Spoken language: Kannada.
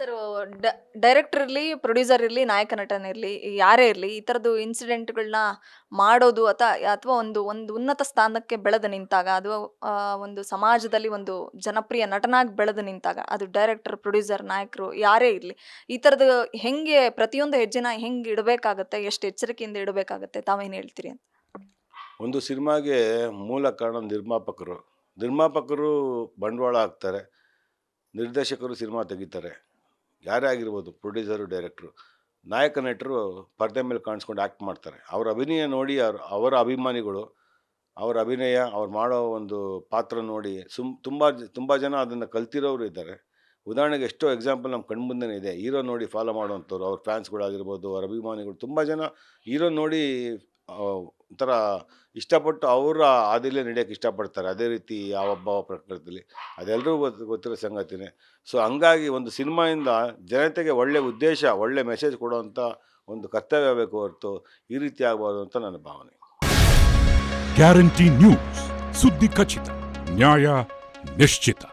ಸರ್, ಡೈರೆಕ್ಟರ್ ಇರಲಿ, ಪ್ರೊಡ್ಯೂಸರ್ ಇರಲಿ, ನಾಯಕ ನಟನಿರಲಿ, ಯಾರೇ ಇರಲಿ, ಈ ಥರದ್ದು ಇನ್ಸಿಡೆಂಟ್ಗಳನ್ನ ಮಾಡೋದು ಅಥವಾ ಒಂದು ಒಂದು ಉನ್ನತ ಸ್ಥಾನಕ್ಕೆ ಬೆಳೆದು ನಿಂತಾಗ, ಅದು ಒಂದು ಸಮಾಜದಲ್ಲಿ ಒಂದು ಜನಪ್ರಿಯ ನಟನಾಗಿ ಬೆಳೆದು ನಿಂತಾಗ, ಅದು ಡೈರೆಕ್ಟರ್, ಪ್ರೊಡ್ಯೂಸರ್, ನಾಯಕರು ಯಾರೇ ಇರಲಿ, ಈ ಥರದ್ದು ಹೆಂಗೆ ಪ್ರತಿಯೊಂದು ಹೆಜ್ಜೆನ ಹೆಂಗೆ ಇಡಬೇಕಾಗತ್ತೆ, ಎಷ್ಟು ಎಚ್ಚರಿಕೆಯಿಂದ ಇಡಬೇಕಾಗತ್ತೆ, ತಾವೇನು ಹೇಳ್ತೀರಿ ಅಂತ? ಒಂದು ಸಿನಿಮಾಗೆ ಮೂಲ ಕಾರಣ ನಿರ್ಮಾಪಕರು ಬಂಡವಾಳ ಹಾಕ್ತಾರೆ, ನಿರ್ದೇಶಕರು ಸಿನಿಮಾ ತೆಗಿತಾರೆ, ಯಾರೇ ಆಗಿರ್ಬೋದು, ಪ್ರೊಡ್ಯೂಸರು, ಡೈರೆಕ್ಟ್ರು. ನಾಯಕ ನಟರು ಪರದೆ ಮೇಲೆ ಕಾಣಿಸ್ಕೊಂಡು ಆ್ಯಕ್ಟ್ ಮಾಡ್ತಾರೆ. ಅವರ ಅಭಿನಯ ನೋಡಿ ಅವರ ಅಭಿಮಾನಿಗಳು ಅವರ ಅಭಿನಯ, ಅವ್ರು ಮಾಡೋ ಒಂದು ಪಾತ್ರ ನೋಡಿ ತುಂಬ ಜನ ಅದನ್ನು ಕಲ್ತಿರೋರು ಇದ್ದಾರೆ. ಉದಾಹರಣೆಗೆ ಎಷ್ಟೋ ಎಕ್ಸಾಂಪಲ್ ನಮ್ಮ ಕಣ್ಮುಂದೆನೇ ಇದೆ. ಹೀರೋ ನೋಡಿ ಫಾಲೋ ಮಾಡುವಂಥವ್ರು, ಅವ್ರ ಫ್ಯಾನ್ಸ್ಗಳಾಗಿರ್ಬೋದು, ಅವ್ರ ಅಭಿಮಾನಿಗಳು ತುಂಬ ಜನ ಹೀರೋ ನೋಡಿ ಒಂಥರ ಇಷ್ಟಪಟ್ಟು ಅವರ ಹಾದಿಲೇ ನಡೆಯೋಕ್ಕೆ ಇಷ್ಟಪಡ್ತಾರೆ. ಅದೇ ರೀತಿ ಯಾವೊಬ್ಬ ಪ್ರಕೃತಿಯಲ್ಲಿ ಅದೆಲ್ಲರೂ ಗೊತ್ತಿರೋ ಸಂಗತಿನೇ. ಸೊ ಹಂಗಾಗಿ ಒಂದು ಸಿನಿಮಾಯಿಂದ ಜನತೆಗೆ ಒಳ್ಳೆಯ ಉದ್ದೇಶ, ಒಳ್ಳೆ ಮೆಸೇಜ್ ಕೊಡುವಂಥ ಒಂದು ಕರ್ತವ್ಯ ಬೇಕು ಹೊರತು ಈ ರೀತಿ ಆಗಬಾರ್ದು ಅಂತ ನನ್ನ ಭಾವನೆ. ಗ್ಯಾರಂಟಿ ನ್ಯೂಸ್, ಸುದ್ದಿ ಖಚಿತ, ನ್ಯಾಯ ನಿಶ್ಚಿತ.